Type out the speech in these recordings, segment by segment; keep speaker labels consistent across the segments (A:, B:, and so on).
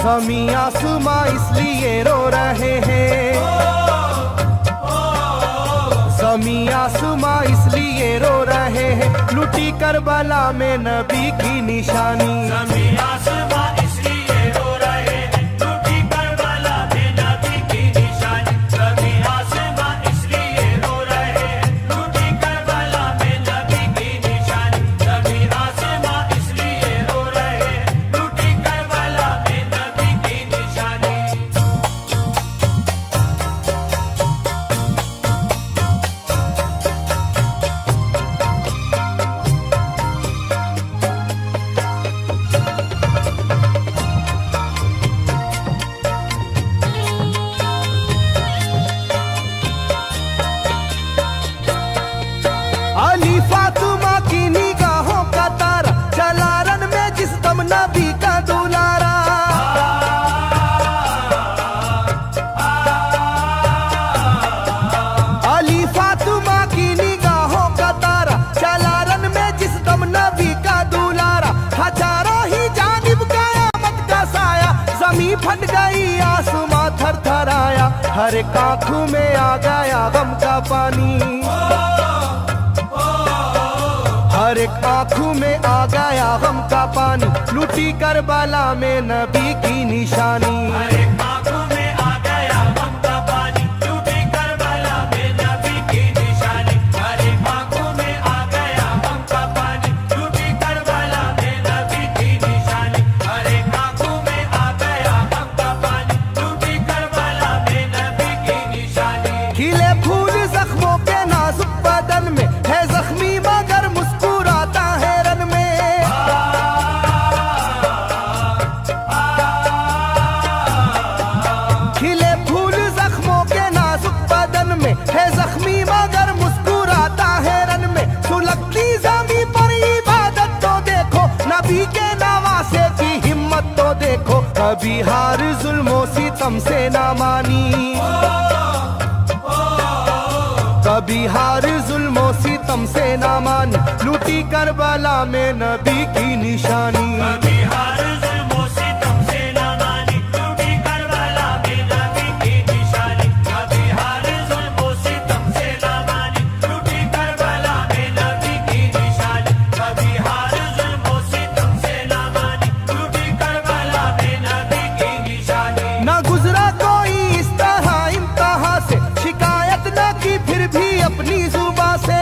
A: ज़मीं आसमां इसलिए रो रहे हैं, ज़मीं आसमां इसलिए रो रहे हैं, लुटी करबला में नबी की निशानी।
B: ज़मीं आसमां इसलिए रो रहे हैं, लुटी करबला में नबी की निशानी। ज़मीं आसमां इसलिए रो रहे हैं, लुटी करबला में नबी की निशानी। ज़मीं आसमां इसलिए रो रहे हैं, लुटी करबला में नबी की निशानी।
A: अली फातिमा की निगाहों का तारा, चला रन में जिस दम नबी का दुलारा। अली फातिमा की निगाहों का तारा, चला रन में जिस दम नबी का दुलारा। हजारों ही जानिब कयामत का साया, जमीन फट गई आसमां थर थर आया। हर एक आंखों में आ गया गम का पानी, हर एक आंखों में आ गया गम का पानी, लुटी करबला में नबी की निशानी।
B: हर एक आंखों में आ गया गम का पानी, लुटी करबला में नबी की निशानी। हर एक आंखों में आ गया गम का पानी, लुटी करबला में नबी की निशानी। हर एक आंखों में आ गया गम का पानी, लुटी करबला में नबी की निशानी।
A: खिले फूल जख्मों के नाजुक बदन में है जख्मी मगर मुस्कुराता है रन में। खिले फूल जख्मों के नाजुक बदन में है जख्मी मगर मुस्कुराता है रन में। सुलगती ज़मीं पर इबादत तो देखो, नबी के नवासे की हिम्मत तो देखो। कभी हार जुल्मों सितम से ना मानी, कभी हार जुल्मों सितम से ना मानी, लुटी करबला में नबी की निशानी।
B: कभी हार जुल्मों सितम से ना मानी, लुटी करबला में नबी की निशानी। कभी हार जुल्मों सितम से ना मानी, लुटी करबला में नबी की निशानी। कभी हार जुल्मों सितम से ना मानी, लुटी करबला में नबी की निशानी।
A: ना गुजरा कोई इस तरह इम्तिहान से, शिकायत न की फिर भी अपनी जुबां से।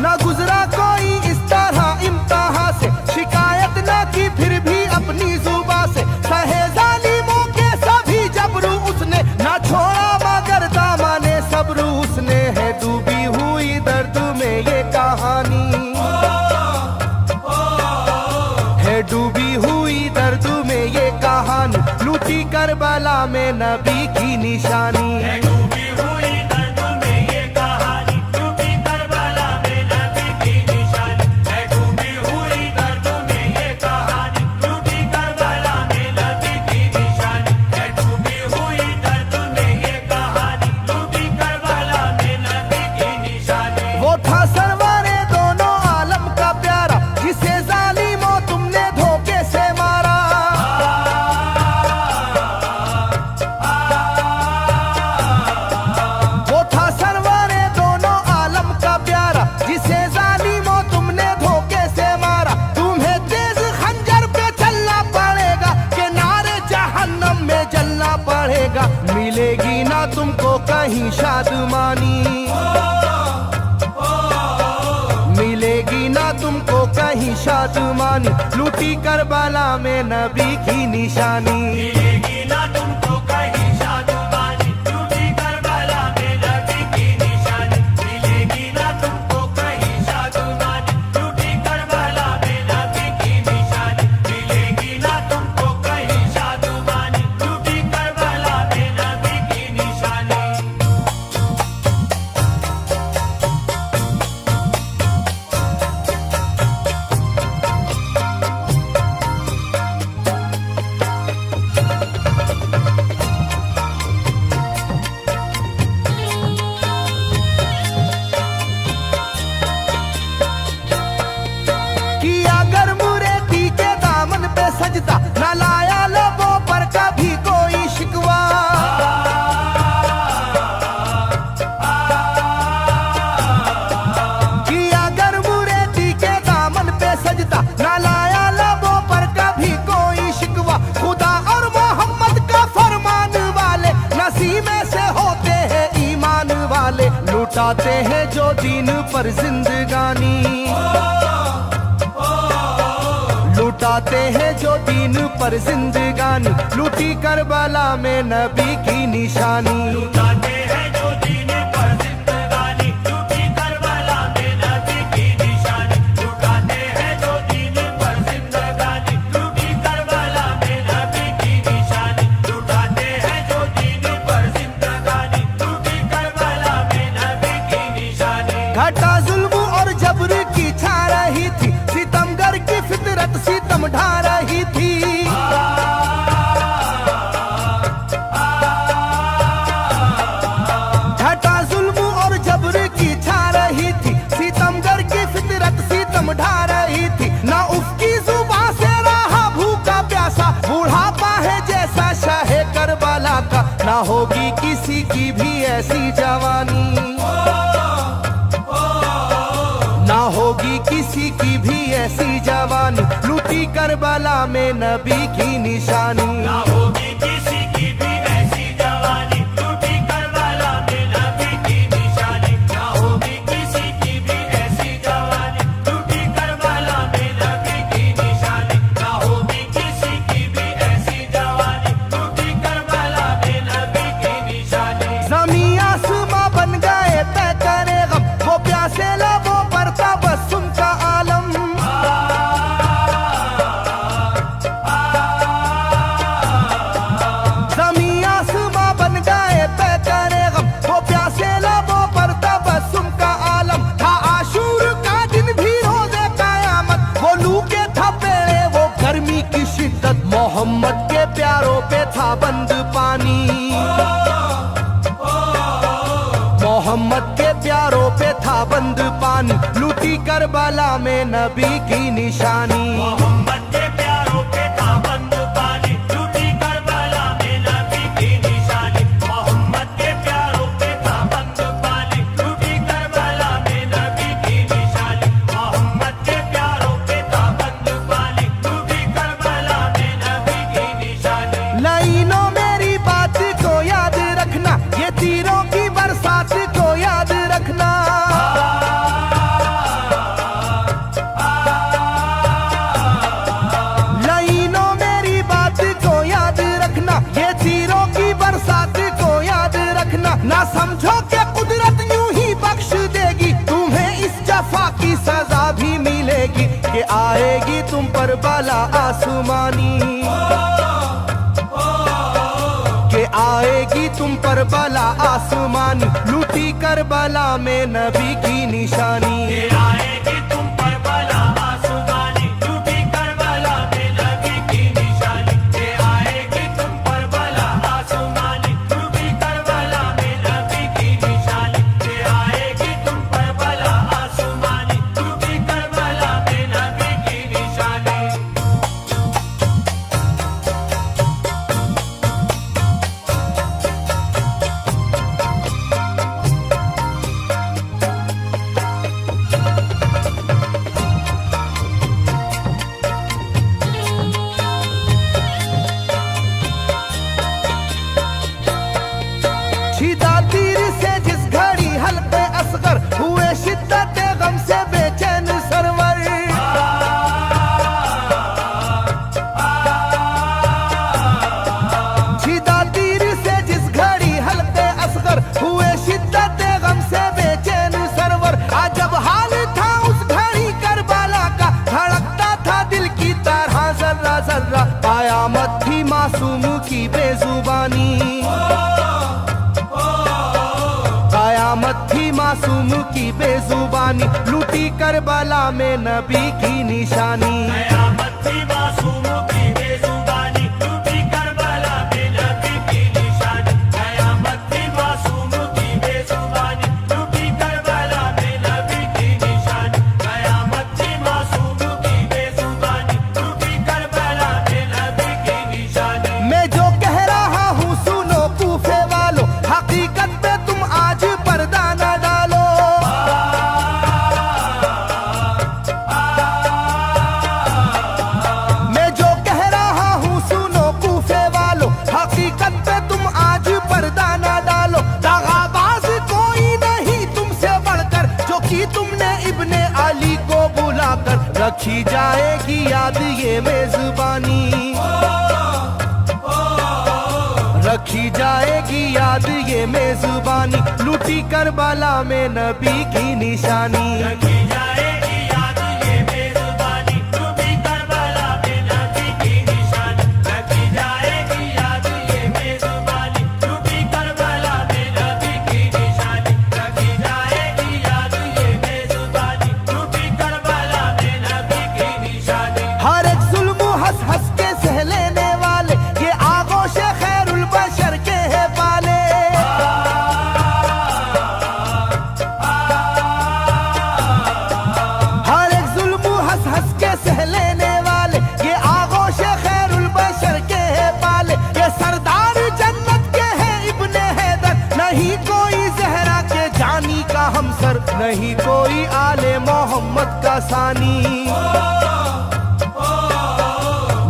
A: ना गुजरा कोई इस तरह इम्तिहान से, शिकायत न की फिर भी अपनी जुबां से। सहे जालिमों के सभी जबरू उसने, ना छोड़ा मगर दामने सब्र उसने। है डूबी हुई दर्द में ये कहानी, है डूबी हुई दर्द में ये कहानी, लुटी करबला में नबी की निशानी।
B: है डूबी हुई दर्द में ये कहानी, लुटी करबला में नबी की निशानी। है डूबी हुई दर्द में ये कहानी, लुटी करबला में नबी की निशानी। है डूबी हुई दर्द में ये कहानी, लुटी करबला में नबी की निशानी।
A: वो था सरवारे दोनों आलम का प्यारा, जिसे जालिमों तुमने धोखे से मारा। वो था सरवारे दोनों आलम का प्यारा, जिसे जालिमों तुमने धोखे से मारा। तुम्हें तेज खंजर पे चलना पड़ेगा, कि नारे जहन्नम में जलना पड़ेगा। मिलेगी ना तुमको कहीं शादमानी, मिलेगी ना तुमको कहीं शादमानी, लुटी करबला में नबी की निशानी।
B: मिलेगी ना तुमको कहीं शादमानी, लुटी करबला में नबी की निशानी। मिलेगी ना तुमको कहीं शादमानी, लुटी करबला में नबी की निशानी। मिलेगी ना तुमको कहीं शादमानी, लुटी करबला में नबी की निशानी।
A: उन्हीं में से होते हैं ईमान वाले, लुटाते हैं जो दीन पर जिंदगानी, लुटाते हैं जो दीन पर जिंदगानी, लूटी करबला में नबी की निशानी।
B: लुटाते हैं जो दीन पर जिंदगानी, लूटी करबला में नबी की निशानी। लुटाते हैं जो दीन पर जिंदगानी, लूटी करबला में नबी की निशानी। लुटाते हैं जो दीन पर जिंदगानी, लूटी करबला में नबी की निशानी।
A: घटा जुल्म और जबर की छा रही थी, सितमगर की फितरत सितम ढा रही थी। घटा जुल्म और जबर की छा रही थी, सितमगर की फितरत सितम ढा रही थी। ना उसकी जुबान से रहा भूखा प्यासा, बुढ़ापा है जैसा शाहे करबला का, ना होगी किसी की भी ऐसी जवानी, ना होगी किसी की भी ऐसी जवानी, लूटी करबला में नबी की निशानी।
B: ना होगी किसी की भी ऐसी जवानी, लूटी करबला में नबी की निशानी। ना होगी किसी की भी ऐसी जवानी, लूटी करबला में नबी की निशानी। ना होगी किसी की भी ऐसी जवानी, लूटी करबला में नबी की निशानी।
A: ज़मीं आसमां बन गए तय करे गम, वो प्यासे लबों पर तबस्सुम का आलम। ज़मीं आसमां बन गए तय करे गम, वो प्यासे लबों पर तबस्सुम का आलम। था आशूर का दिन भी रोज़े क़यामत, वो लू के थपेड़े वो गर्मी की शिद्दत, मोहम्मद के प्यारों पे था बंद पानी, मोहम्मद के प्यारों पे था बंद पानी, लूटी करबला में नबी की निशानी।
B: मोहम्मद के प्यारों पे था बंद पानी, लूटी करबला में नबी की निशानी। मोहम्मद के प्यारों पे था बंद पानी, लूटी करबला में नबी की निशानी। मोहम्मद के प्यारों पे था बंद पानी, लूटी करबला में नबी की निशानी।
A: लाइनों मेरी बात को याद रखना, ये तीरों की बरसात को याद रखना। लाइनों मेरी बात को याद रखना, ये तीरों की बरसात को याद रखना। ना समझो कि कुदरत यूं ही बख्श देगी, तुम्हें इस जफा की सजा भी मिलेगी, कि आएगी तुम पर बला आसमानी, के आएगी तुम पर बला आसमानी, लूटी करबला में नबी की निशानी।
B: ये आएगी तुम पर बला आसमानी, लूटी करबला में नबी की निशानी। ये आएगी तुम पर बला आसमानी, लूटी करबला में नबी की निशानी। ये आएगी तुम पर बला आसमानी, लूटी करबला में नबी की निशानी।
A: छिदा तीर से जिस घड़ी हल्के असगर, हुए शिद्दत गम से बेचैन सरवर। छिदा तीर से जिस घड़ी हल्के असगर, हुए शिद्दत गम से बेचैन सरवर। अजब हाल था उस घड़ी करबला का, धड़कता था दिल की तरह जर्रा जर्रा। कयामत थी मासूम की बेजुबानी, कयामत थी मासूम की बेजुबानी, लूटी करबला में नबी की निशानी।
B: कयामत थी मासूम की बेजुबानी, लूटी करबला में नबी की निशानी। कयामत थी मासूम की बेजुबानी, लूटी करबला में नबी की निशानी। कयामत थी मासूम की बेजुबानी, लूटी करबला में नबी की निशानी।
A: मैं जो कह रहा हूँ सुनो कूफे वालों, हकीकत पे तुम आज पर्दा न डालो। मैं जो कह रहा हूँ रखी जाएगी याद ये मेजबानी, रखी जाएगी याद ये मेजबानी, लूटी करबला में नबी की निशानी।
B: रखी जाएगी याद ये मेजबानी, लूटी करबला में नबी की निशानी। रखी जाएगी याद ये मेजबानी, लूटी करबला में नबी की निशानी। रखी जाएगी याद ये मेजबानी, लूटी करबला में नबी की निशानी।
A: हर एक जुल्म हंस हंस के सह लेने वाले ये आगोश खैरुल बशर के है पाले। हर एक जुल्म हंस हंस के सह लेने वाले ये आगोश खैरुल बशर के है पाले। ये सरदार जन्नत के है इब्ने हैदर, नहीं कोई जहरा के जानी का हमसर, नहीं कोई आले मोहम्मद का सानी,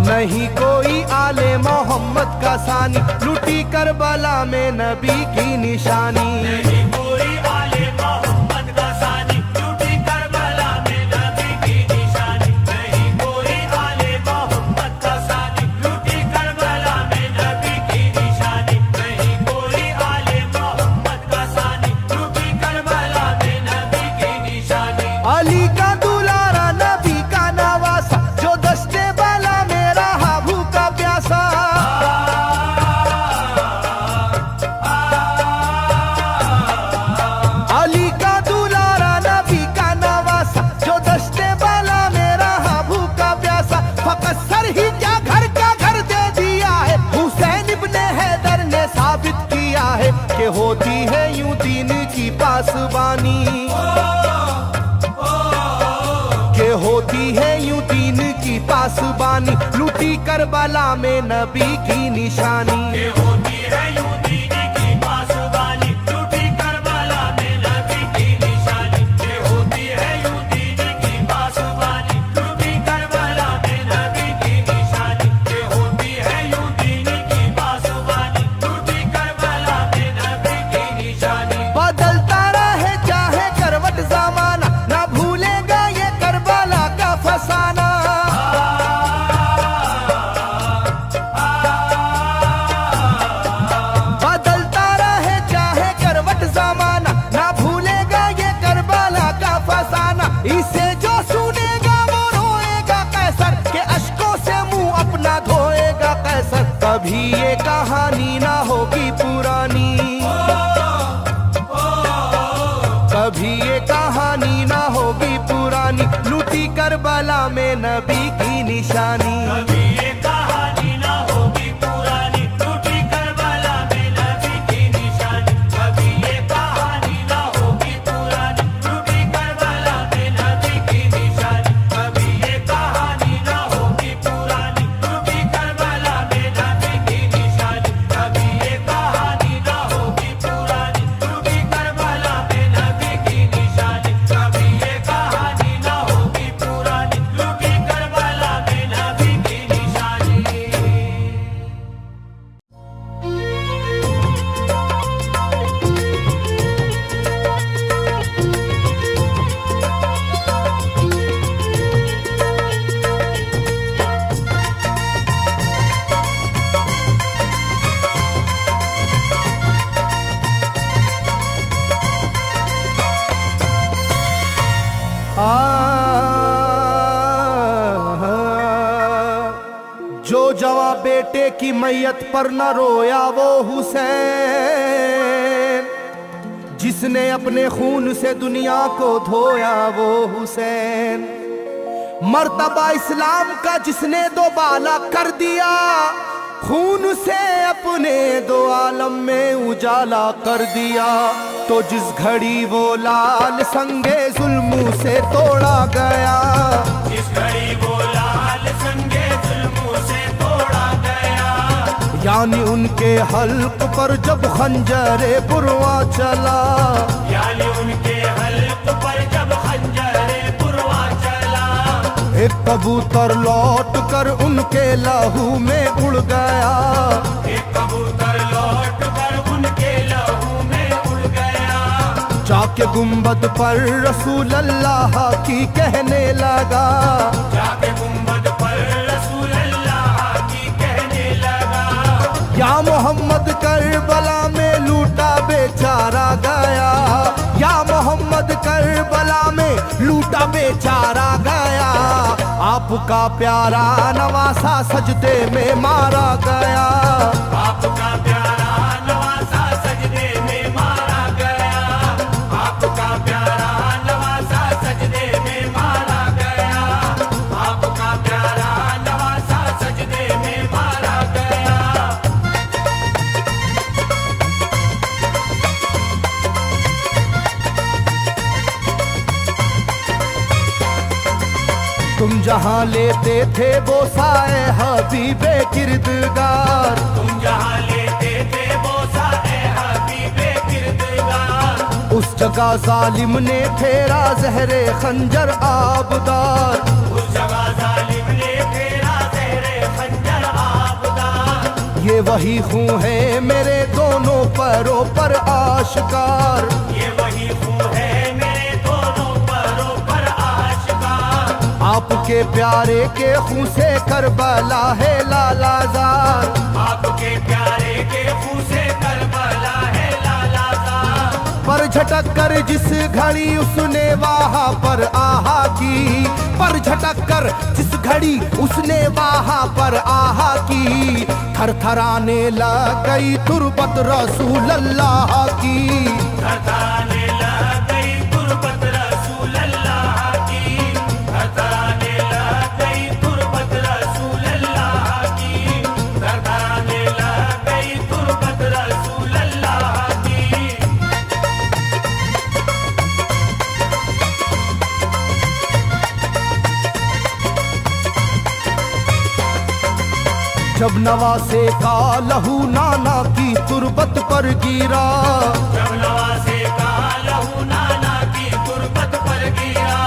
A: नहीं कोई आले मोहम्मद का सानी, लूटी करबला में नबी की निशानी।
B: नहीं कोई आले मोहम्मद का सानी, लूटी करबला में नबी की निशानी। नहीं कोई आले मोहम्मद का सानी, लूटी करबला में नबी की निशानी। नहीं कोई आले मोहम्मद का सानी, लूटी करबला में नबी की निशानी।
A: अली का दुलारा नबी का नवासा, जो दस्ते बाला में रहा भूखा प्यासा। अली का दुलारा नबी का नवासा, जो दस्ते बाला में रहा भूखा प्यासा। फकत सर ही क्या घर का घर दे दिया है, हुसैन इब्ने हैदर ने साबित किया है कि होती है यूं दीन की पासबानी, के होती है यूं दीन की पासबानी, लूटी करबला में नबी की निशानी।
B: ये होती है यूं दीन की पासबानी, लूटी करबला में नबी की निशानी। ये होती है यूं दीन की पासबानी, लूटी करबला में नबी की निशानी। ये होती है यूं दीन की पासबानी, लूटी करबला में नबी की निशानी।
A: बदलता रहे चाहे करवट जमाना, ना भूलेगा ये करबला का फसाना। बदलता रहे चाहे करवट जमाना, ना भूलेगा ये करबला का फसाना। इसे जो सुनेगा वो रोएगा कैसर, के अश्कों से मुंह अपना धोएगा कैसर। कभी ये कहानी ना होगी पुरानी, कभी ये कहानी ना होगी पुरानी, लूटी करबला में नबी की निशानी।
B: कभी ये कहानी ना होगी पुरानी, लूटी करबला में नबी की निशानी। कभी ये कहानी ना होगी पुरानी, लूटी करबला में नबी की निशानी। कभी ये कहानी ना होगी पुरानी, लूटी करबला में नबी की निशानी। कभी ये कहानी ना होगी पुरानी, लूटी करबला में नबी की निशानी। कभी ये कहानी ना होगी पुरानी, लूटी करबला में नबी की निशानी।
A: जो जवा बेटे की मैयत पर न रोया वो हुसैन, जिसने अपने खून से दुनिया को धोया वो हुसैन। मर्तबा इस्लाम का जिसने दोबाला कर दिया, खून से अपने दो आलम में उजाला कर दिया। तो जिस घड़ी वो लाल संगे जुल्म से तोड़ा गया,
B: जिस घड़ी वो लाल संगे जुल्मों से तोड़ा गया,
A: यानी उनके हल्क पर जब खंजरे पुरवा चला,
B: यानी उनके हल्क पर जब खंजरे पुरवा चला।
A: एक कबूतर लौट कर उनके लहू में उड़ गया,
B: एक कबूतर लौट कर उनके लहू में उड़ गया।
A: जाके गुंबद पर रसूल अल्लाह की कहने लगा,
B: जाके गुंबद पर रसूल अल्लाह की कहने लगा,
A: या मोहम्मद करबला में लूटा बेचारा गया, या मोहम्मद करबला में लूटा बेचारा गया, आपका प्यारा नवासा सजदे में मारा गया,
B: आपका प्यारा नवासा सजदे में मारा गया, आपका प्यारा नवासा सजदे में मारा गया, आपका प्यारा नवासा सजदे में मारा गया।
A: तुम जहाँ लेते थे बोसाए हबीबे किरदगार,
B: तुम जहाँ लेते थे बोसा ए हबीबे किरदगार,
A: उस जगह जालिम ने फेरा जहरे खंजर आबदार,
B: उस जगह जालिम ने फेरा ज़हरे खंजर आबदार,
A: ये वही खून है मेरे दोनों पैरों पर आश्कार,
B: ये वही खून है मेरे दोनों पैरों पर आशिकार,
A: आपके प्यारे के खून से करबला है लालाजार,
B: आपके प्यारे के खून से करबला है लालाजार,
A: पर झटक कर जिस घड़ी उसने वहाँ पर आहा की, पर झटक कर जिस घड़ी उसने वहाँ पर आहा की, थरथराने लग गई तुरबत रसूल अल्लाह की,
B: थरथराने लग गई तुरबत रसूल अल्लाह की, थरथराने लग गई तुरबत रसूल अल्लाह की, थरथराने लग गई तुरबत रसूल अल्लाह की।
A: जब नवासे का लहू नाना की तुरबत पर गिरा,
B: जब नवासे का लहू नाना की तुरबत पर गिरा,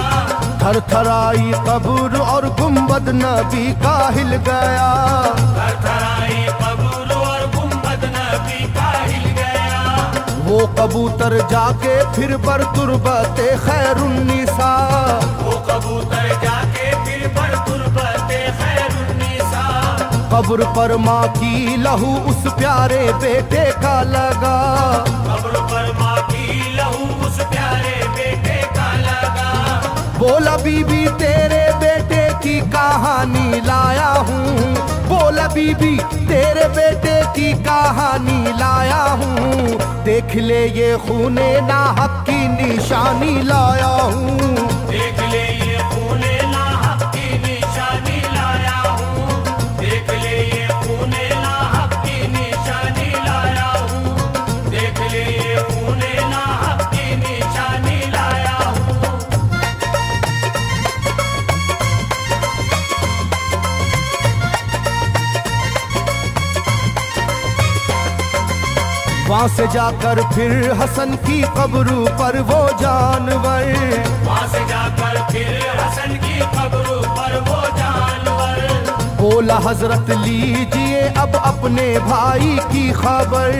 A: थरथराई कब्र और गुंबद नबी का हिल गया,
B: थरथराई कब्र और गुंबद नबी का हिल गया,
A: वो कबूतर जाके फिर पर तुरबते खैरुन्निसा,
B: वो कबूतर जाके फिर पर तुरबते खैरुन्निसा,
A: कब्र पर माँ की लहू उस प्यारे बेटे का लगा,
B: कब्र पर माँ की लहू उस प्यारे बेटे का लगा,
A: बोला बीबी तेरे बेटे की कहानी लाया हूँ, बोला बीबी तेरे बेटे की कहानी लाया हूँ, देख ले ये खूने नाहक की निशानी लाया हूँ,
B: देख ले ये खूने नाहक की निशानी लाया हूँ, देख ले ये खूने नाहक की निशानी लाया हूँ, देख ले ये खूने नाहक की निशानी लाया हूँ।
A: वहाँ से जाकर फिर हसन की कब्र पर वो जानवर,
B: वहाँ से जाकर फिर हसन की कब्र पर वो जानवर,
A: बोला हजरत लीजिए अब अपने भाई की खबर,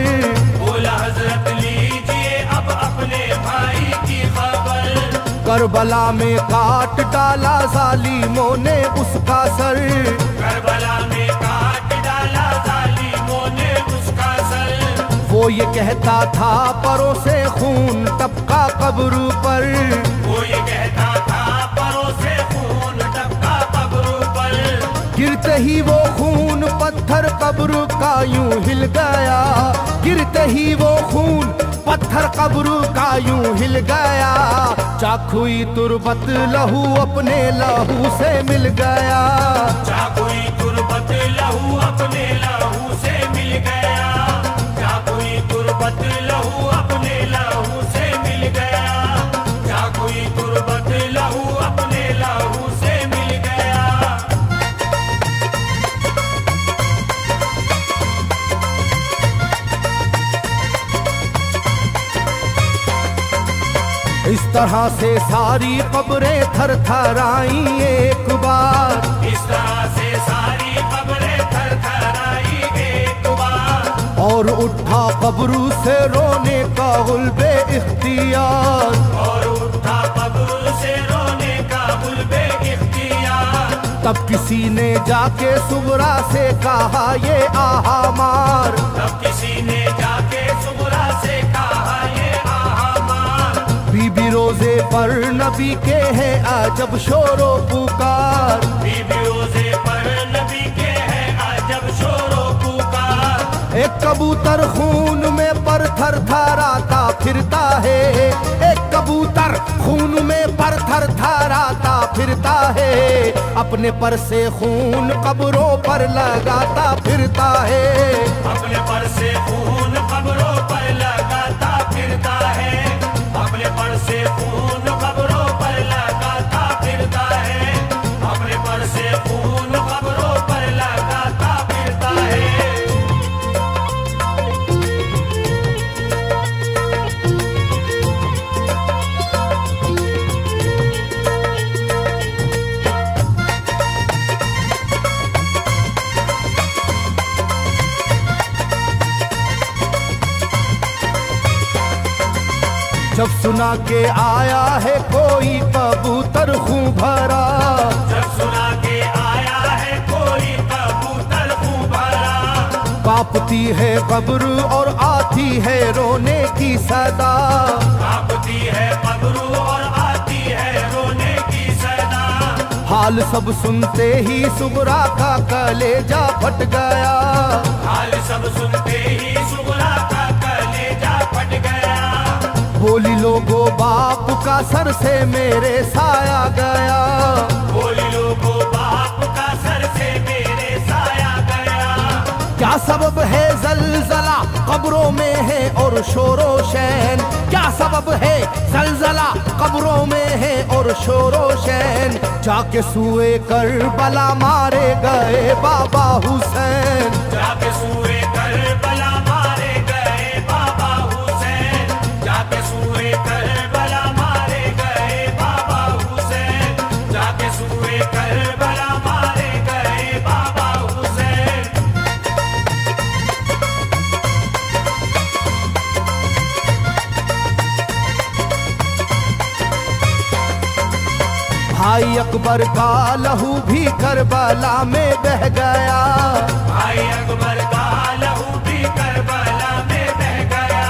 B: बोला हजरत लीजिए अब अपने भाई की खबर,
A: करबला में काट डाला जालिमों ने उसका सर,
B: करबला में काट डाला जालिमों ने उसका सर,
A: वो ये कहता था परों से खून टपका कब्र पर,
B: वो ये कहता था परों से खून टपका कब्र पर,
A: गिरते ही वो खून पत्थर कब्र का यूं हिल गया, गिरते ही वो खून पत्थर कब्र का यूं हिल गया, चाखुई तुरबत लहू अपने लहू से मिल गया,
B: चाकुई तुरबत लहू अपने लहू से मिल गया, चाकुई तुरबत लहू अपने लहू से मिल गया, चाकुई तुरबत लहू अपने लहू से मिल गया।
A: इस तरह से सारी कब्रें थर थराई एक बार,
B: इस तरह से सारी कब्रें थरथराई एक बार,
A: और उठा कब्रू से रोने का गुल्बे इख्तियार,
B: और उठा कब्र से रोने का गुल्बे इख्तियार।
A: तब किसी ने जाके सुगरा से कहा ये आहा मार,
B: तब किसी ने जाके सुगरा से कहा ये आहा मार।
A: बीबी रोजे पर नबी के हैं अजब शोरो पुकार,
B: बीबी रोजे पर नबी के हैं अजब शोरो पुकार।
A: एक कबूतर खून में पर थर थराता फिरता है, एक कबूतर खून में पर थर थराता फिरता है, अपने पर से खून कब्रों पर लगाता फिरता है,
B: अपने पर से खून कब्रों पर लगाता फिरता है, अपने पर से खून कब्रों पर लगाता फिरता है, अपने पर से खून कब्रों पर लगाता फिरता है।
A: जब सुना के आया है कोई कबूतर खूं भरा,
B: जब सुना के आया है कोई कबूतर खूं भरा।
A: कांपती है कब्र और आती है रोने की सदा,
B: कांपती है कब्र और आती है रोने की सदा।
A: हाल सब सुनते ही सुगरा का कलेजा फट गया,
B: हाल सब सुनते ही सुगरा का कलेजा फट गया।
A: बोली लोगो बाप का सर से मेरे साया गया,
B: बोली लोगो बाप का सर से मेरे साया गया।
A: क्या सबब है जलजला कब्रों में है और शोरो शैन, क्या सबब है जलजला कब्रों में है और शोरो शैन। जाके सुए करबला मारे गए बाबा हुसैन,
B: जाके सुए करबला मारे गए बाबा हुसैन, जाके सुए करबला मारे गए बाबा हुसैन, जाके सुए करबला मारे गए बाबा हुसैन।
A: भाई अकबर का लहू भी करबला में बह गया,
B: भाई अकबर का लहू भी करबला में बह गया।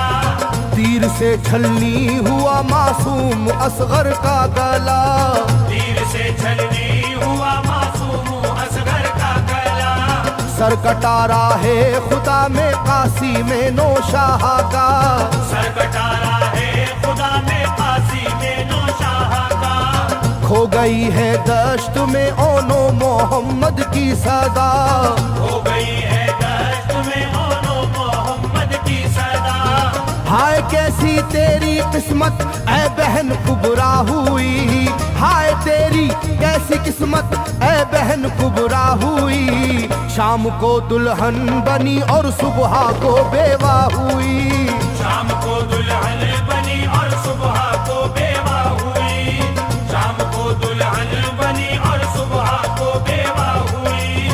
A: तीर से छलनी हुआ मासूम असगर का गला,
B: तीर से छलनी हुआ मासूम असगर का गला।
A: सर कटारा है खुदा में काशी में नौशाह का,
B: सर कटारा है खुदा में काशी में नौशाह का।
A: खो गई है दश्त में ओनो मोहम्मद की सदा,
B: हो गई है दश्त में ओनो मोहम्मद की सदा।
A: हाय कैसी तेरी किस्मत ऐ बहन कुबरा हुई, हाय तेरी कैसी किस्मत ऐ बहन कुबरा हुई। शाम को दुल्हन बनी और सुबह को बेवा हुई,
B: शाम को दुल्हन बनी और सुबह को बेवा हुई। शाम को दुल्हन बनी और सुबह को बेवा हुई।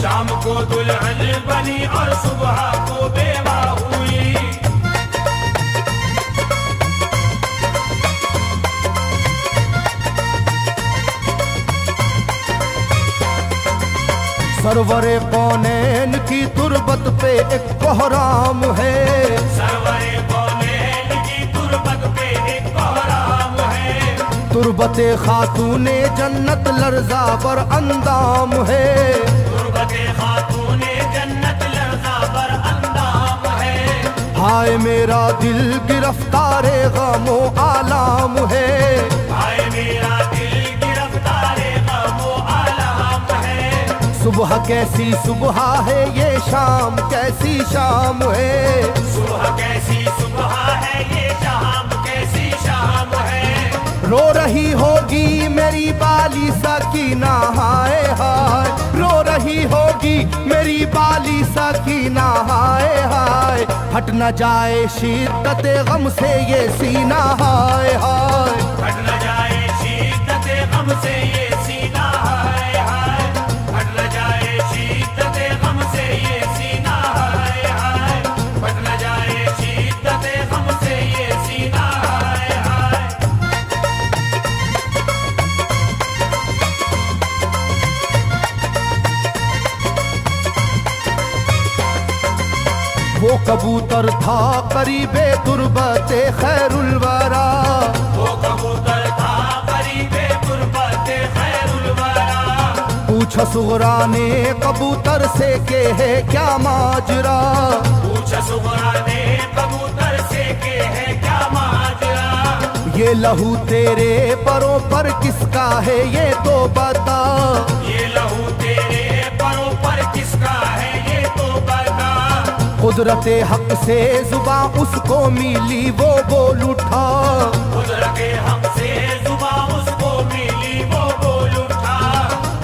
B: शाम को दुल्हन बनी और सुबह को बेवा हुई।
A: सरवरे कौनैन की तुरबत पे एक कोहराम है,
B: सरवरे कौनैन की तुरबत पे एक कोहराम है।
A: तुरबते खातूने जन्नत लर्जा पर अंदाम है,
B: तुरबते खातूने जन्नत लर्जा पर अंदाम है।
A: हाय मेरा दिल गिरफ्तारे गमो आलाम है,
B: हाय मेरा दिल गिरफ्तारे गमो आलाम है।
A: सुबह कैसी सुबह है ये शाम कैसी शाम है,
B: सुबह कैसी सुबह है ये शाम कैसी शाम है।
A: रो रही होगी मेरी बाली सकीना हाय हाय, रो रही होगी मेरी बाली सकीना हाय हाय। हट न जाए शिद्दत गम से ये सीना हाय हाय,
B: हट न जाए शिद्दत गम से ये सीना हाय हाय। हट न जाए शिद्दत गम से ये सीना हाय हाय।
A: कबूतर था करीबे तुरबते खैरुल वरा,
B: वो कबूतर था करीबे तुरबते खैरुल वरा।
A: पूछा सुगरा ने कबूतर से के है क्या माजरा,
B: पूछा सुगरा ने कबूतर से के है क्या माजरा।
A: ये लहू तेरे परों पर किसका है ये तो बता,
B: ये लहू तेरे परों पर किसका है ये तो बता।
A: कुदरते हक से जुबां उसको मिली वो बोल उठा,
B: कुदरते हक से जुबां उसको मिली वो बोल उठा।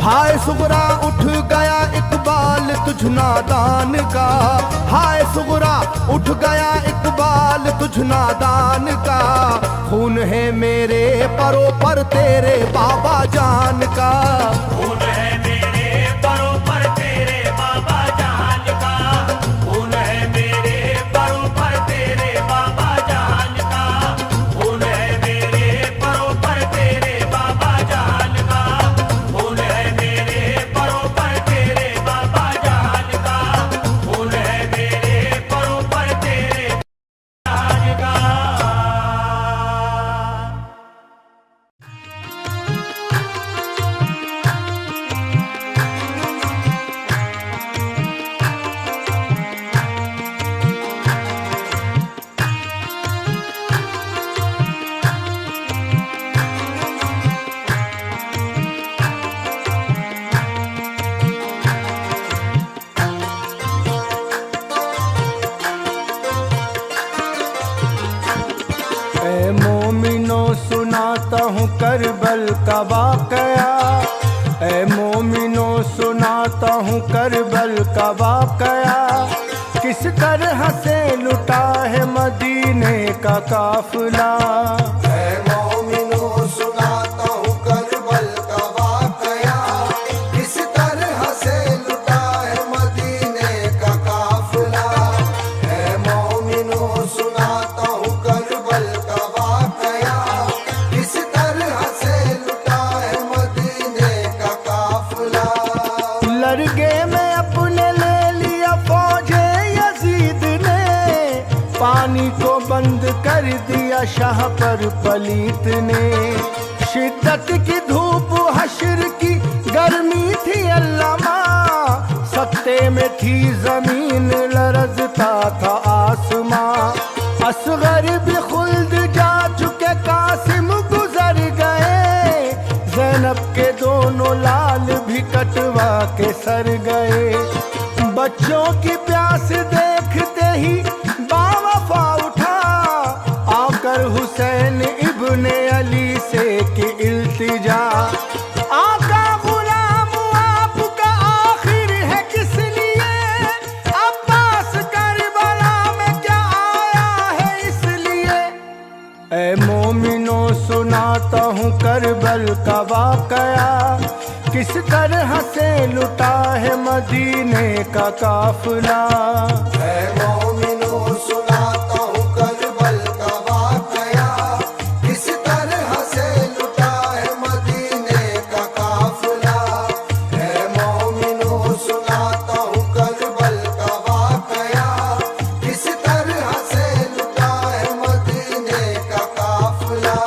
A: हाय सुगरा उठ गया इकबाल तुझ नादान का, हाय सुगरा उठ गया इकबाल तुझ नादान का। खून है मेरे परों पर तेरे बाबा जान का,
B: खून है मेरे परों पर तेरे बाबा जान का। खून है मेरे परों पर तेरे बाबा जान का। खून है मेरे परों पर तेरे बाबा जान का। खून है मेरे परों पर तेरे बाबा जान का। खून है मेरे परों पर तेरे जान का।
A: ए मोमिनो सुनाता हूँ करबल का वाकया, ए मोमिनो सुनाता हूँ करबल का वाकया। किस तरह से लुटा है मदीने का काफिला,
C: ऐ मोमिनो सुनाता हूँ करबल का वाकया। किस तरह से लुटा है मदीने का काफिला। ऐ मोमिनो सुनाता हूँ करबल का वाकया। किस तरह से लुटा है मदीने का काफिला।
A: लड़के में अपने ले लिया फौजे यजीद ने, पानी को बंद कर दिया शाह पर पलीत ने। शिद्दत की धूप हश्र की गर्मी थी अल्लामा, सत्ते में थी जमीन लरजता था आसमां। असगर भी खुल्द जा चुके कासिम गुजर गए, ज़ैनब के दोनों लाल भी कटवा के सर गए। बच्चों की प्यास देखते ही बावफा उठा, आकर हुसैन इब्ने अली से की इल्तिजा। आका गुलाम आपका आखिर है किस लिए, अब्बास करबला में क्या आया है इसलिए। ऐ मोमिनो सुनाता हूँ करबल का वाकया। किस तरह से लुटा है मदीने का काफिला,
C: ऐ मोमिनो सुनाता हूँ करबल का वाकया। किस तरह से लुटा है मदीने का काफिला। ऐ मोमिनो सुनाता हूँ करबल का वाकया। किस तरह से लुटा है मदीने का काफिला।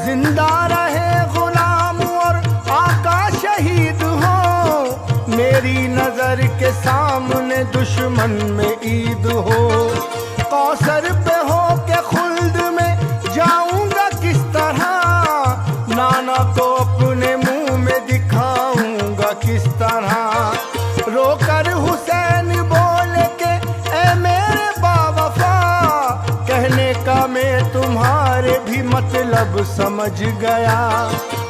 A: जिंदा रहे गुलाम और आका शहीद हो, मेरी नजर के सामने दुश्मन में ईद हो। कौसर पे हो के खुल्द में जाऊंगा किस तरह, नाना को अपने मुंह में दिखाऊंगा किस तरह। रोकर हुसैन बोले के ए मेरे बावफा, कहने का मैं तुम्हारे भी मतलब समझ गया।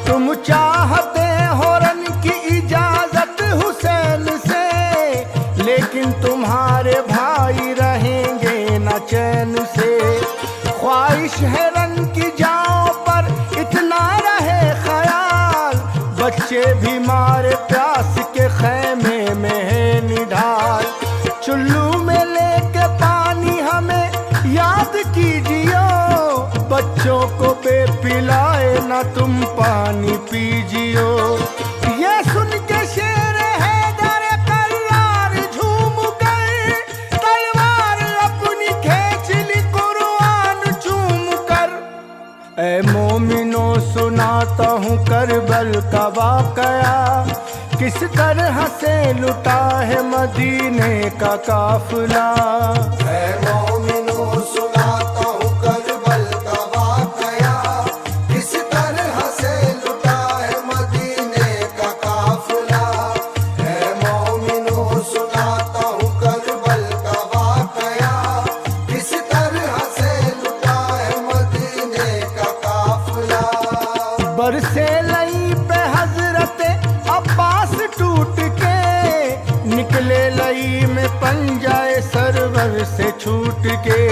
A: तुम चाहते हो रन की इजाजत हुसैन से, लेकिन तुम्हारे भाई रहेंगे न चैन से। ख्वाहिश है रन की जाओ पर इतना रहे ख्याल, बच्चे भी मारे प्यास के खैमे में है निढाल। चुल्लू में लेके पानी हमें याद कीजियो, बच्चों को बेपिलाए ना तुम पानी पीजियो। ये सुन के शेर है दर करार झूम गए, तलवार अपनी ऐ मोमिनो सुनाता हूँ करबल का वाकया, किस तरह से लुटा है मदीने का काफिला।
C: है मोमिनो सुनाता हूँ करबल का वाकया, किस तरह से लुटा है मदीने का काफिला। है मोमिनो सुनाता हूँ करबल का वाकया, किस तरह से लुटा है मदीने का काफिला।
A: बरसे लई पे हजरत अब्बास टूट के, निकले लई में पंजाए सरवर से छूट के।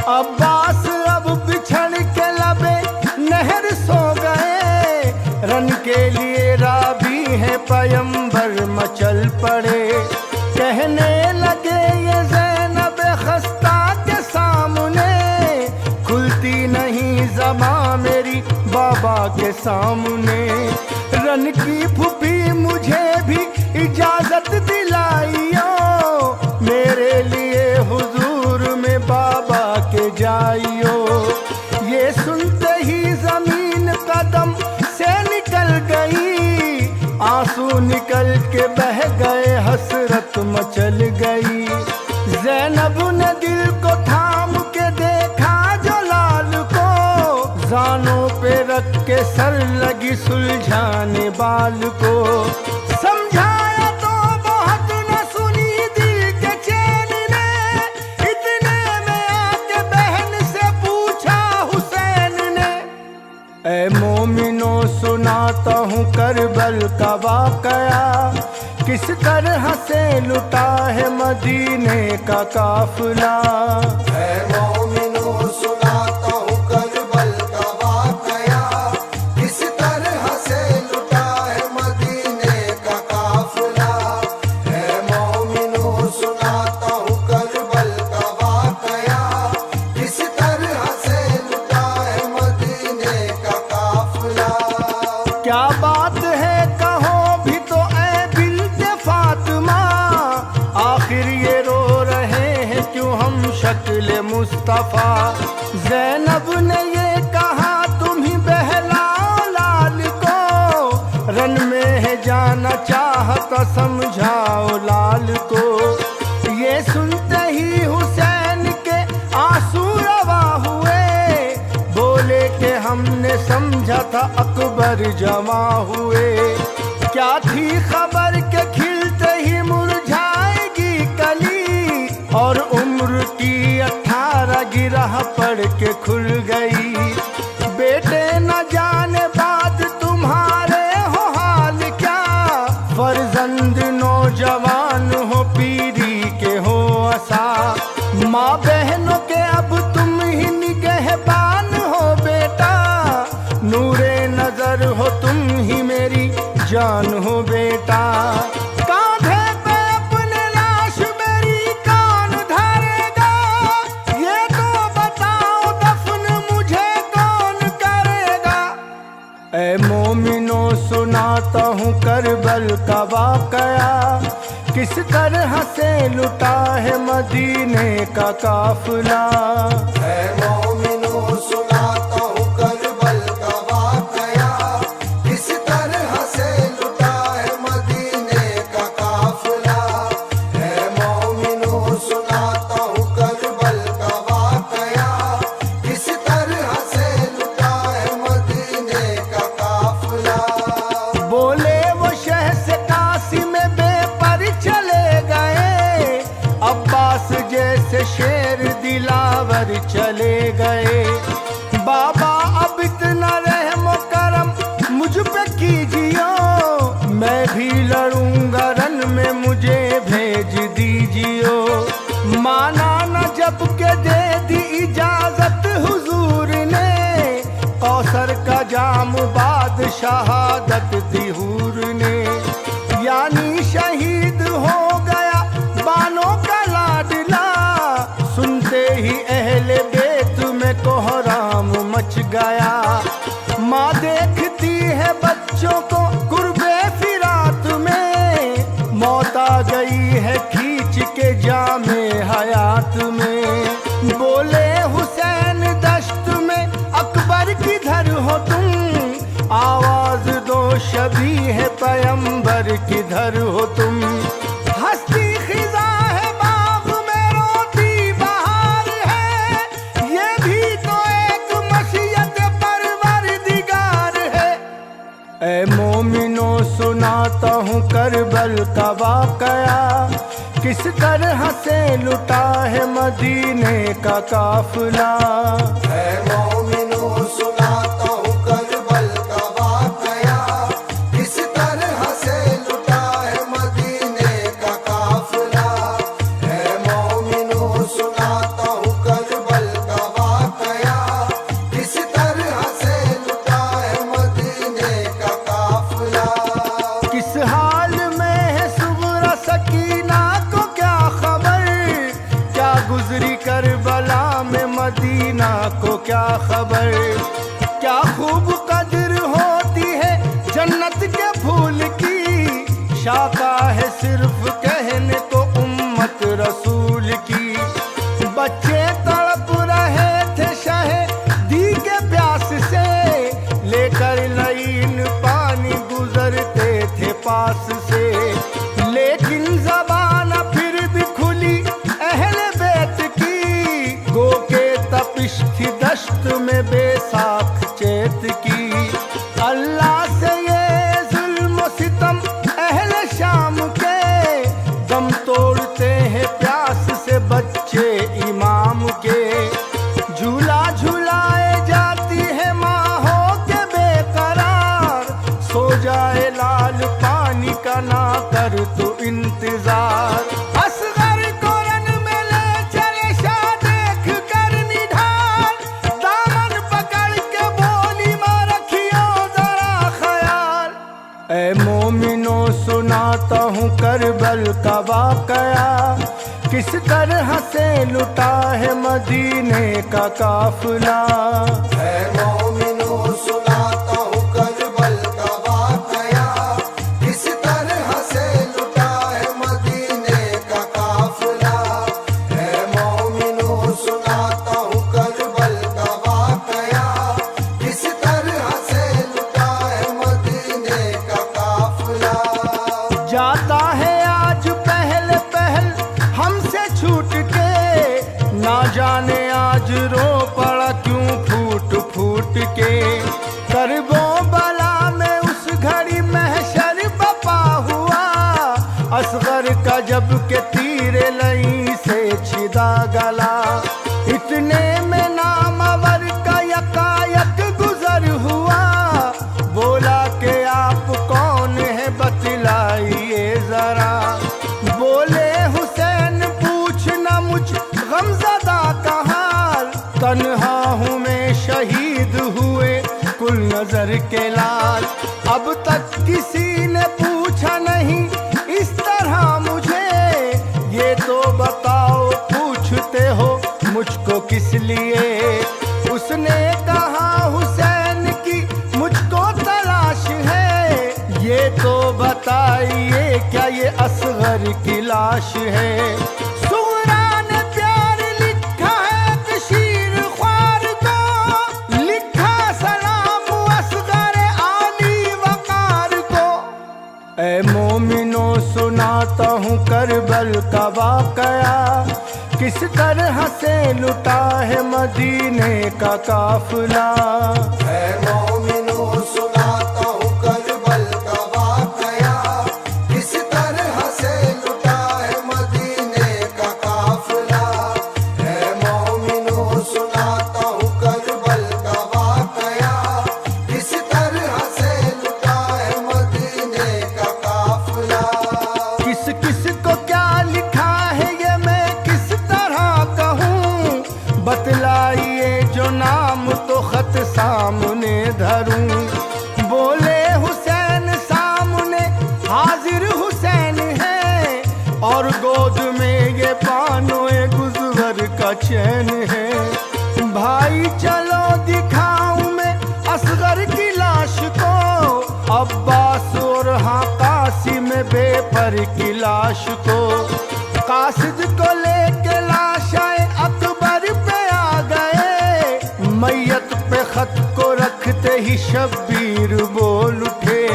A: अब्बास अब बिछड़ के लबे नहर सो गए, रन के लिए राबी है पयंबर मचल पड़े। कहने लगे ये ज़ैनब खस्ता के सामने, खुलती नहीं ज़बां मेरी बाबा के सामने। रन की फूफी मुझे भी इजाजत दिलाइयो, मेरे लिए हुजूर में बाबा के जाइयो। ये सुनते ही जमीन कदम से निकल गई, आंसू निकल के बह गए, हसरत मचल गई। ज़ैनब ने दिल को थाम के देखा जो लाल को, जानों पे रख के सर लगी सुलझाने बाल को। समझाया तो बहुत न सुनी दिल के चैन ने, इतने में आके बहन से पूछा हुसैन ने। ऐ मोमिनो सुनाता हूँ करबल का वाकया, किस तरह से लुटा है मदीने का काफिला।
C: है मोमिनो सुनाता हूँ करबल का वाकया, किस तरह से लुटा है मदीने का काफिला। है मोमिनो सुनाता हूँ करबल का वाकया, किस तरह से लुटा है मदीने का काफिला।
A: क्या बात है कहो भी तो ऐ बिन्ते फातिमा, आखिर ये रो रहे हैं क्यों हम शक्ल मुस्तफा। ज़ैनब ने ये कहा तुम ही बहलाओ लाल को, रन में है जाना चाहता समझाओ लाल को। ये सुनते ही हुसैन के आंसू रवा हुए, बोले कि हमने समझा था अकबर जमा हुए। क्या थी खबर के खिलते ही मुरझाएगी कली, और उम्र की 18 गिरह पड़ के खुल गई। बेटे न जाने बाद तुम्हारे हो हाल क्या, फर्जंद नौजवान हो पीरी के हो आसा। माँ बहनों के अब तुम ही निगहबान हो बेटा, नूरे नजर हो तुम ही मेरी जान हो बेटा। कांधे पे अपने लाश मेरी कौन धरेगा, ये तो बताओ दफन मुझे कौन करेगा। ऐ मोमिनो सुनाता हूँ करबल का वाकया, किस तरह से लुटा है मदीने का काफिला।
C: है मोमिनो सुनाता हूँ करबल का वाकया, किस तरह से लुटा है मदीने का काफिला। है मोमिनो सुनाता हूँ करबल का वाकया, किस तरह से लुटा है मदीने का काफिला।
A: बोले वो शह से काशी में बेपर चले गए, अब्बास जैसे शेर दिलावर चले गए। बाबा अब इतना रहम करम मुझ पे कीजियो, मैं भी लड़ूंगा रन में मुझे भेज दीजियो। माना न जब के दे दी इजाजत हुजूर ने, कौसर का जाम बाद शहादत दी हूर ने। यानी शहीद हो गया बानों का लाडला, सुनते ही अहले बेत में कोहराम मच गया। माँ देखती है बच्चों को कुर्बे फिरात में, मौत आ गई है खींच के जामे हयात में। बोले हुसैन दश्त में अकबर अकबर किधर हो तुम, आवाज दो शबी है पैगंबर किधर हो तुम। हस्ती खिजा है बाग में रोती बहार है, ये भी तो एक मशीयत परवरदिगार है। ऐ मोमिनो सुनाता हूँ करबल का वाकया, किस तरह से लुटा है मदीने का काफिला।
C: है मोमिनो सुनाता हूँ करबल का वाकया, किस तरह से लुटा है मदीने का काफिला। है मोमिनो सुनाता हूँ करबल का वाकया, किस तरह से लुटा है मदीने का काफिला।
A: किस हाल में है सुगरा सकीना को क्या खबर, क्या गुजरी करबला में मदीना को क्या खबर। क्या खूब कदर होती है जन्नत के फूल की, शाखा है सिर्फ कहने को उम्मत रसूल की। बच्चे तड़प रहे थे शहदी के प्यास से, लेकर लईन पानी गुजरते थे पास से। लेकिन ज़बान फिर भी खुली अहले बैत की, गो के तपिश थी दश्त में बेसाख चेत की। अल्लाह से ये जुल्म सितम अहले शाम के, दम तोड़ते हैं प्यास से बच्चे इमाम के। झूला झुलाए जाती है माँ हो के बेकरार, सो जाए लाल पानी का ना कर तू इंतजार। असगर को रन में ले चले शाह देख कर निढाल, दामन पकड़ के बोली माँ रखियो जरा ख्याल। ऐ मोमिनो सुनाता हूँ करबल का वाकया, किस तरह से लुटा है मदीने का काफिला।
C: है मोमिनो सुनाता हूँ करबल का वाकया, किस तरह से लुटा है मदीने का काफिला। है मोमिनो सुनाता हूँ करबल का वाकया, किस तरह से लुटा है मदीने का काफिला।
A: जाता है आज पहले पहल हमसे छूट के, ना जाने आज रो पड़ा क्यों फूट फूट के। करबो बला में उस घड़ी महशर बपा हुआ, असगर का जब के तीरे लई से छिदा गला। इतने में नामवर का यकायक गुजर हुआ, बोला कि आप कौन है बतलाइए जरा। बोले हुसैन पूछना मुझ गमज़दा का हाल, तन्हा हूँ मैं शहीद हुए कुल नजर के लाल। अब तक किसी ने पूछा नहीं इस तरह मुझे, ये तो बताओ पूछते हो मुझको किस लिए। उसने कहा हुसैन की मुझको तलाश है, ये तो बताइए क्या ये असगर की लाश है। सुगरा ने प्यार लिखा है कशीर ख्वार को, लिखा सलाम असगर आली वकार को। ऐ मोमिनो सुनाता हूँ करबल का वाकया, किस तरह से लुटा है मदीने का काफिला।
C: है मोमिनो सुनाता हूँ करबल का वाकया, किस तरह से लुटा है मदीने का काफिला। है मोमिनो सुनाता हूँ करबल का वाकया, किस तरह से लुटा है मदीने का काफिला।
A: किस किस को क्या लिखा है ये मैं किस तरह कहूँ, बतलाइए जो नाम तो खत सामने धरूं। बोले हुसैन सामने हाजिर हुसैन है, और गोद में ये पानोए गुज़र का चैन है। भाई चलो दिखाऊं मैं असगर की लाश को, अब्बास और हाँ कासिम बेपर की लाश को। कासिद को लेके लाश आए अकबर पे आ गए, मैयत पे खत को रखते ही शब्बीर बोल उठे,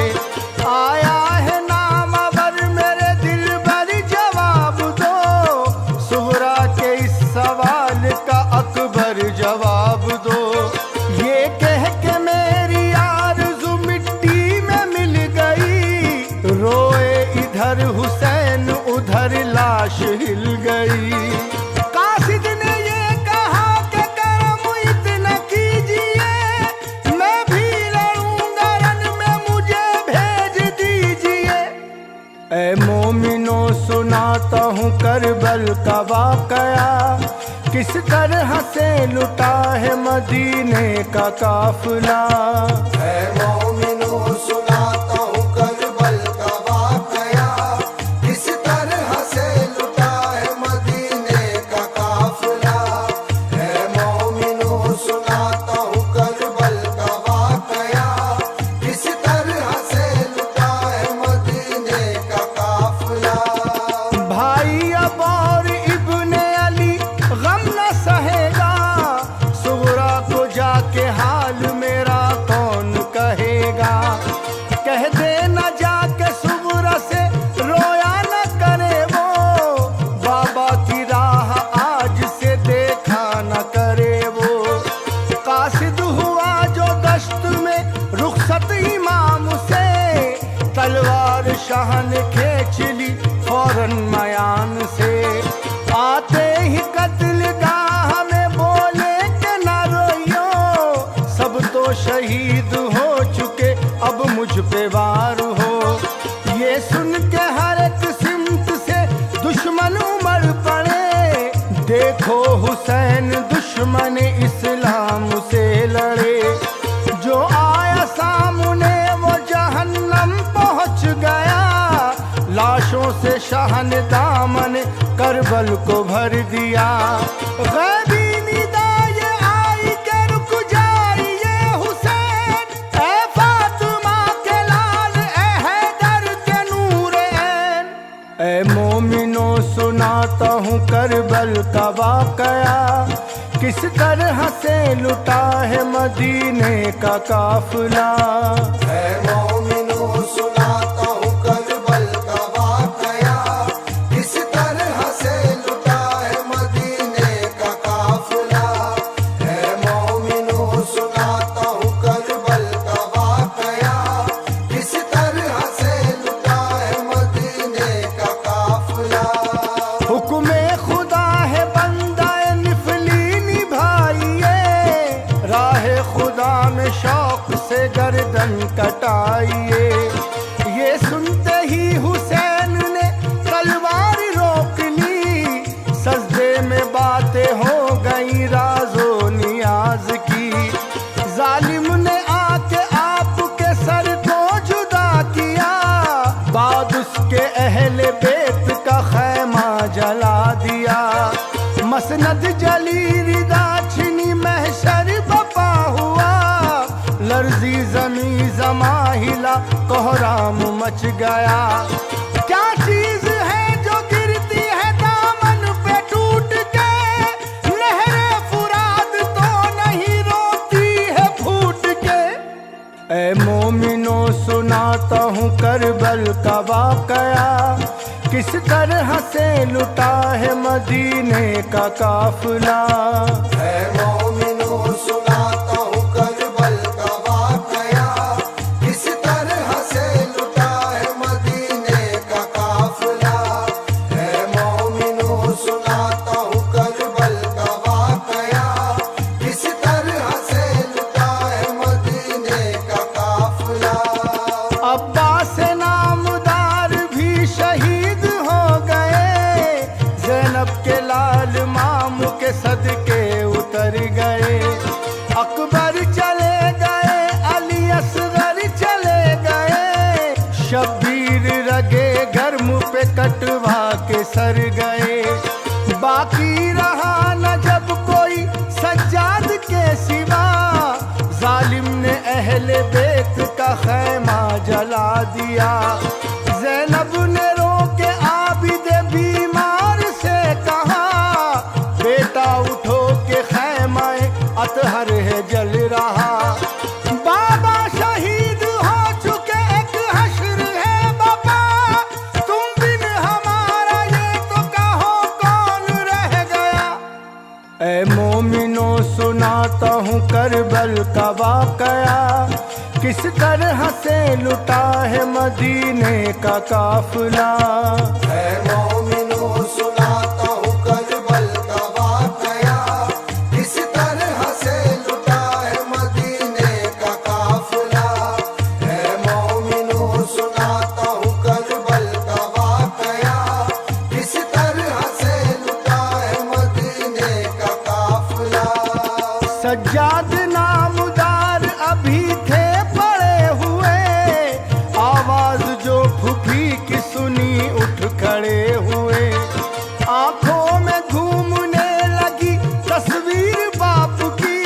A: आया है नामवर मेरे दिल पर जवाब दो, सुहरा के इस सवाल का अकबर जवाब दो। ये कह के मेरी आरज़ू मिट्टी में मिल गई, रोए इधर हुसैन उधर लाश हिल गई। कासिद ने ये कहा कि करम इतना कीजिए, मैं भी लड़ूंगा रन में मुझे भेज दीजिए। ऐ मोमिनो सुनाता हूँ करबल का वाकया, किस तरह से लुटा है मदीने का काफिला।
C: है मोमिनो सुनाता हूँ करबल का वाकया, किस तरह से लुटा है मदीने का काफिला। है मोमिनो सुनाता हूँ करबल का वाकया, किस तरह से लुटा है मदीने का काफिला।
A: भाई अब और इब्ने अली गम न सहेगा, सुगरा को जाके हाल मेरा कौन कहेगा। कह देना जाके सुगरा से रोया न करे वो, बाबा की राह आज से देखा न करे वो। कासिद हुआ जो गश्त में रुखसत इमाम से, तलवार शाह ने खींच ली फौरन मयान से। आते ही कत्ल गाह में बोले के न रोइयो, सब तो शहीद हो चुके अब मुझ पे वार हो। ये सुन के हर एक सिमत से दुश्मन उमड़ पड़े, देखो हुसैन दुश्मन इस्लाम से लड़े। जो आया सामने वो जहन्नम पहुंच गया, लाशों से शाह ने दामन करबल को भर दिया। गैबी निदा ये आई के रुक जाइए हुसैन, ऐ फातिमा के लाल ऐ हैदर के नूर ऐन। ऐ मोमिनो सुनाता हूँ करबल का वाकया, किस तरह से लुटा है मदीने का काफिला।
C: है मोमिनो सुनाता हूँ करबल का वाकया, किस तरह से लुटा है मदीने का काफिला। है मोमिनो सुनाता हूँ करबल का वाकया, किस तरह से लुटा है मदीने का काफिला।
A: हुक्मे खुदा है बंदा निफली निभाइए, राह खुदा में शौक से गर्दन कटाइए। ये सुनते ही हुसैन ने तलवार रोक ली, सजदे में बातें हो गई राजो नियाज की। जालिम ने आके आपके सर को जुदा किया, बाद उसके अहले बेत का खैमा जला दिया। मसनद जली रिदा छिनी महशर बपा हुआ, लर्जी जमी जमा हिला कोहराम मच गया। क्या चीज है जो गिरती है दामन पे टूट के, नहरे फुराद तो नहीं रोती है फूट के। ऐ मोमिनो सुनाता हूँ करबल का वाकया, किस तरह से लुटा है मदीने का काफिला।
C: है मोमिनो सुनाता हूँ करबल का वाकया, किस तरह से लुटा है मदीने का काफिला। है मोमिनो सुनाता हूँ करबल का वाकया, किस तरह से लुटा है मदीने का काफिला।
A: अब्बास नामदार भी शहीद हो गए, ज़ैनब के लाल मामू के सदके उतर गए। अकबर चले गए, अली असगर चले गए, शब्बीर रगे गर्म पे कटवा के सर गए। बाकी रहा न जब कोई सज्जाद के सिवा, जालिम ने अहले बेत का खैमा जला दिया। ज़ैनब ने रोके आबिद बीमार से कहा, बेटा उठो के खैमा अतहर है जल रहा। सुनाता हूँ करबल का वाकया, किस तरह से लुटा है मदीने का काफिला।
C: है मोमिनो सुनाता हूँ करबल का वाकया, किस तरह से लुटा है मदीने का काफिला। है मोमिनो सुनाता हूँ करबल का वाकया, किस तरह से लुटा है मदीने का काफिला।
A: सज्जाद नामदार अभी थे पड़े हुए, आवाज जो फूफी की सुनी उठ खड़े हुए। आंखों में घूमने लगी तस्वीर बाप की,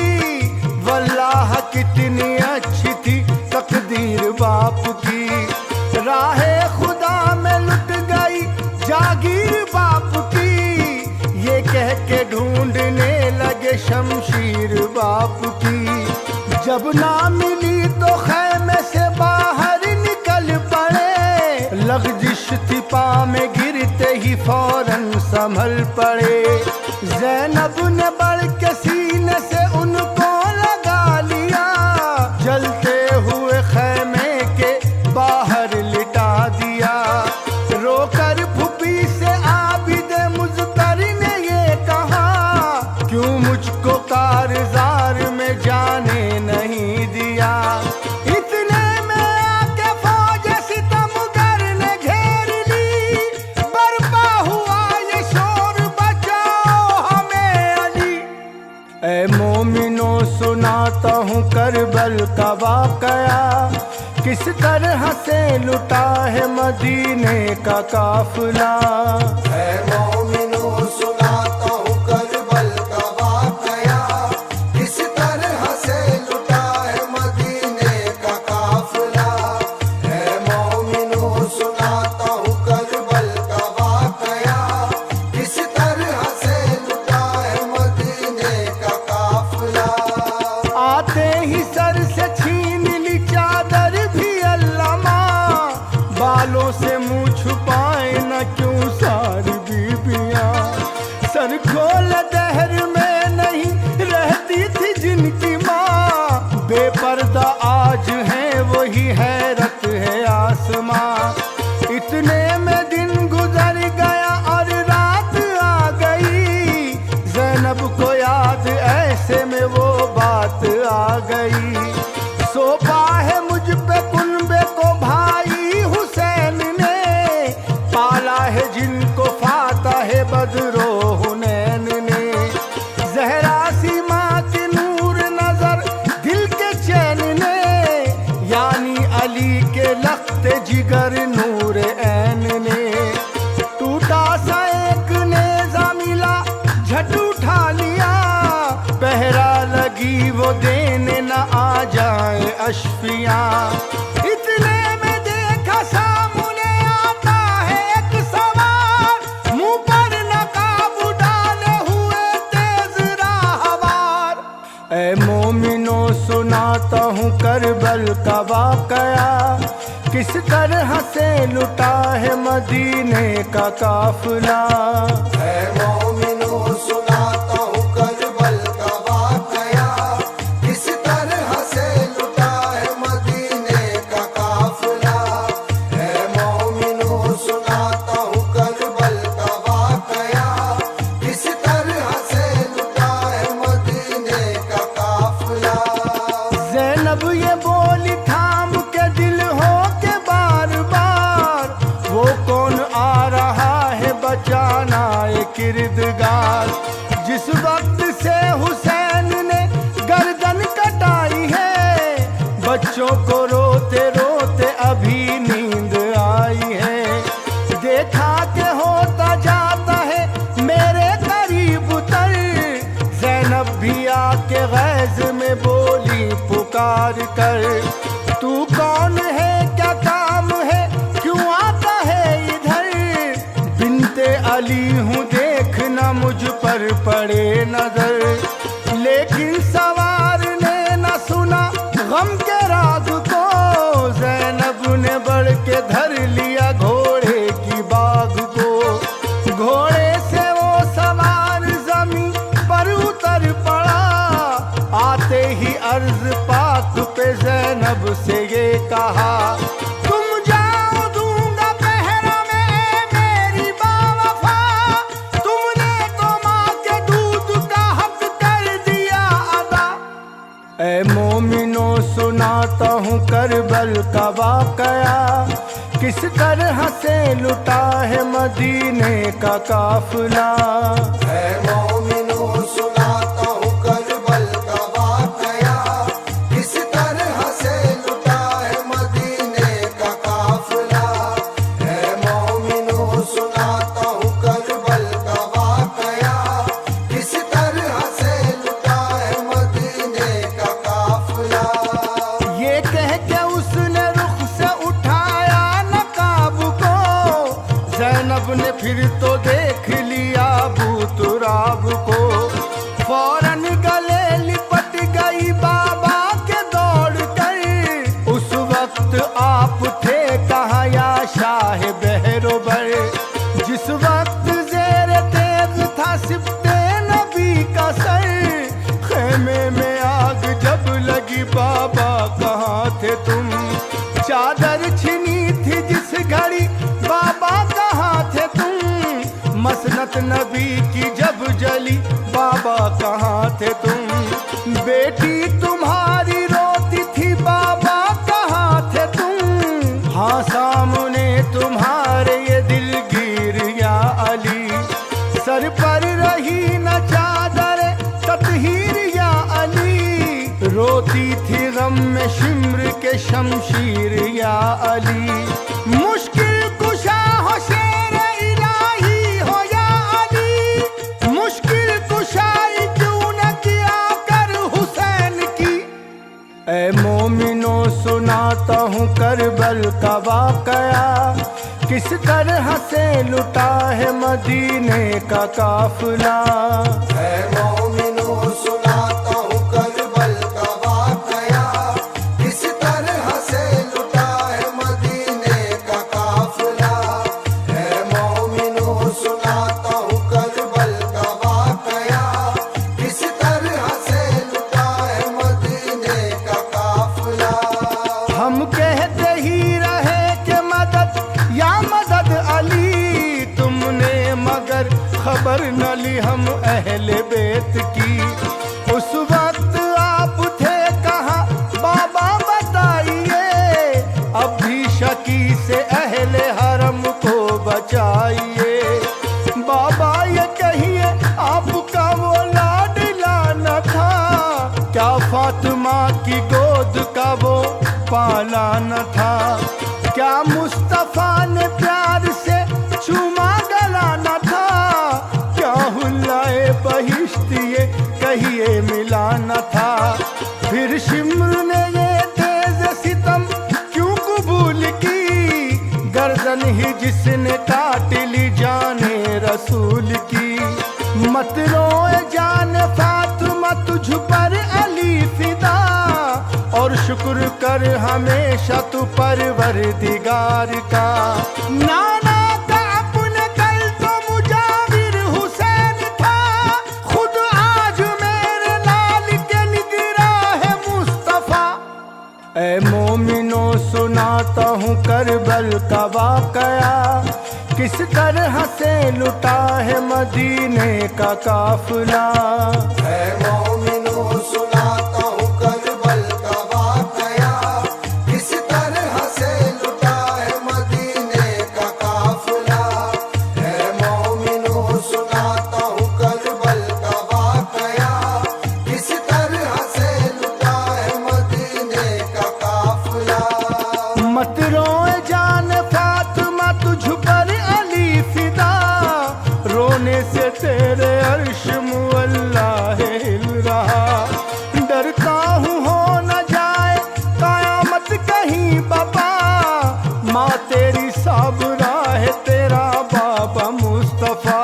A: वल्लाह कितनी अच्छी थी तकदीर बाप की। राहे खुदा में लुट गई जागीर बाप की, ये कह के ढूंढने लगे शमशीर बाप की। जब ना मिली तो खैमे से बाहर निकल पड़े, लग़ज़िश थी पाँव में गिरते ही फौरन संभल पड़े। ज़ैनब ने बढ़ के सीने से उनको लगा लिया, जलते हुए खैमे के बाहर लिटा दिया। रोकर फूफी से आबिद मुज़्तर ने ये कहा, क्यों मुझको कारज़ार में जाने नहीं दिया। इतने में आके फौज सितमगर ने घेर ली, बर्पा हुआ ये शोर, बचाओ हमें अली। ऐ मोमिनो सुनाता हूँ करबल का वाकया, किस तरह से लुटा है मदीने का काफिला।
C: है मोमिनो सुनाता हूँ करबल का वाकया, किस तरह से लुटा है मदीने का काफिला। है मोमिनो सुनाता हूँ करबल का वाकया, किस तरह से लुटा है मदीने का काफिला।
A: आते ही सर से छीन ली चादर भी अल्लामा, बालों से मुंह छुपाए न क्यों सारी बीबियां। सर खोल दहर में नहीं रहती थी जिनकी माँ, बेपर्दा आज है वही हैरत है आसमां। इतने में दिन गुजर गया और रात आ गई, ज़ैनब को याद ऐसे में वो बात आ गई। सौंपा है मुझ पे कुनबे को भाई हुसैन ने, पाला है जिनको फाता है बदरो हुनैन ने। ज़हरा सी माँ के नूर नजर दिल के चैन ने, यानी अली के लख्ते जिगर नूर ऐन ने। टूटा सा एक नेज़ा मिला झट उठा लिया, पहरा लगी वो देने न आ जाए अशफियाँ। इतने में देखा सामने आता है एक सवार, मुंह पर नकाब डाले हुए तेज राहवार। ऐ मोमिनो सुनाता हूँ करबल का वाकया, किस तरह से लुटा है मदीने का काफिला।
C: है मोमिनो सुनाता हूँ करबल का वाकया, किस तरह से लुटा है मदीने का काफिला। है मोमिनो सुनाता हूँ करबल का वाकया, किस तरह से लुटा है मदीने का काफिला।
A: ज़ैनब ये बोली थाम के दिल हो के बार बार, वो कौन आ रहा है बचाना ये किरदगार। जिस वक्त से हुसैन ने गर्दन कटाई है, बच्चों को रोते रोते अभी नींद आई है। देखा के होता जाता है मेरे करीब उतर, ज़ैनब भी आके गैज़ में बोली पुकार कर। तू कौन है क्या काम है क्यों आता है इधर, बिनते अली हूँ देखना मुझ पर पड़े नजर। लेकिन सवार ने न सुना गम के राग को, ज़ैनब ने बढ़ के धर लिया घोड़े की बाग को। घोड़े से वो सवार जमीन पर उतर पड़ा, ही अर्ज पाक पे ज़ैनब से ये कहा, तुम जाओ दूंगा पहरा में मेरी बावफा, तुमने तो माँ के दूध का हक कर दिया अदा। ऐ मोमिनो सुनाता हूँ करबल का वाकया, किस तरह से लुटा है मदीने का काफिला।
C: है मोमिनो सुनाता हूँ करबल का वाकया, किस तरह से लुटा है मदीने का काफिला। है मोमिनो सुनाता हूँ करबल का वाकया, किस तरह से लुटा है मदीने का काफिला।
A: ये कह के उसने रुख से उठाया नकाब को, ज़ैनब ने फिर तो देख लिया अबू तुराब को। फौरन गले लिपट गई बाबा के दौड़ कर, उस वक्त आप थे कहाँ या शाह बहरोबर। जिस वक्त ज़ेर तेज था सिफ्ते नबी का सर, खेमे में आग जब लगी बाबा कहाँ थे तुम। चादर छिनी थी जिस घड़ी बाबा कहाँ थे तुम। मसनत नबी की जब जली बाबा कहाँ थे तुम। बेटी तुम्हारी रोती थी बाबा कहाँ थे तुम। हाँ सामने तुम्हारे ये दिलगीर या अली, सर पर रही न चादर ततहीर या अली। रोती थी गम में शिम्र के शमशीर या अली। मुश्किल कुशा हो शेर इलाही हो या अली, मुश्किल कुशाई क्यों न किया कर हुसैन की। ऐ मोमिनो सुनाता हूँ करबल का वाकया, किस तरह से लुटा है मदीने का काफिला।
C: है मोमिनो सुनाता हूँ करबल का वाकया, किस तरह से लुटा है मदीने का काफिला। है मोमिनो सुनाता हूँ करबल का वाकया, किस तरह से लुटा है मदीने का काफिला।
A: हम कहते ही रहे कि मदद या मदद अली, तुमने मगर खबर न ली हम अहले बेत की। उस वक्त आप थे कहाँ बाबा बताइए, अब भी शकी से अहले हरम को बचाइए। बाबा ये कहिए आपका वो लाडला न था, क्या फातिमा की गोद का वो पाला न था। क्या मुस्तफा ने प्यार से चूमा गला न था, क्या हुल्लाए बहिश्त ये कहिए मिला न था। फिर शिम्र ने ये तेज सितम क्यों कबूल की, गर्दन ही जिसने काट ली जाने रसूल की। मत रोए जान फातिमा तुझ पर अली फिदा, और शुक्र कर हमेशा तू परवरदिगार का। नाना का अपने कल तो मुजाविर हुसैन था, खुद आज मेरे लाल के निगराह मुस्तफा। ऐ मोमिनो सुनाता हूँ करबल का वाकया, किस तरह से लुटा है मदीने का काफिला।
C: है मोमिनो सुनाता हूँ करबल का वाकया, किस तरह से लुटा है मदीने का काफिला। है मोमिनो सुनाता हूँ करबल का वाकया, किस तरह से लुटा है मदीने का काफिला।
A: मत रोए जान फातिमा तुझ पर अली फिदा, रोने से तेरे अर्श मुअल्ला हिल रहा। डरता हूँ हो न जाए कयामत कहीं बाबा, माँ तेरी साबरा है तेरा बाबा मुस्तफा।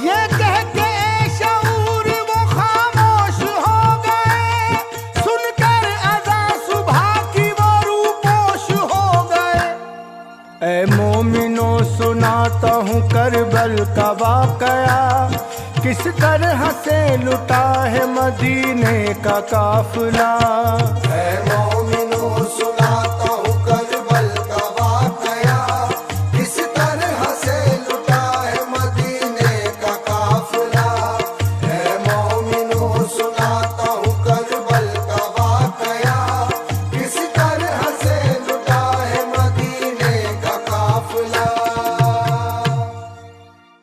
A: ये कह के शऊर वो खामोश हो गए, सुनकर अज़ा सुबह की वो रूपोश हो गए। ऐ मोमिनो सुनाता हूँ करबल का वाकया, किस तरह से लुटा है मदीने का काफिला।
C: है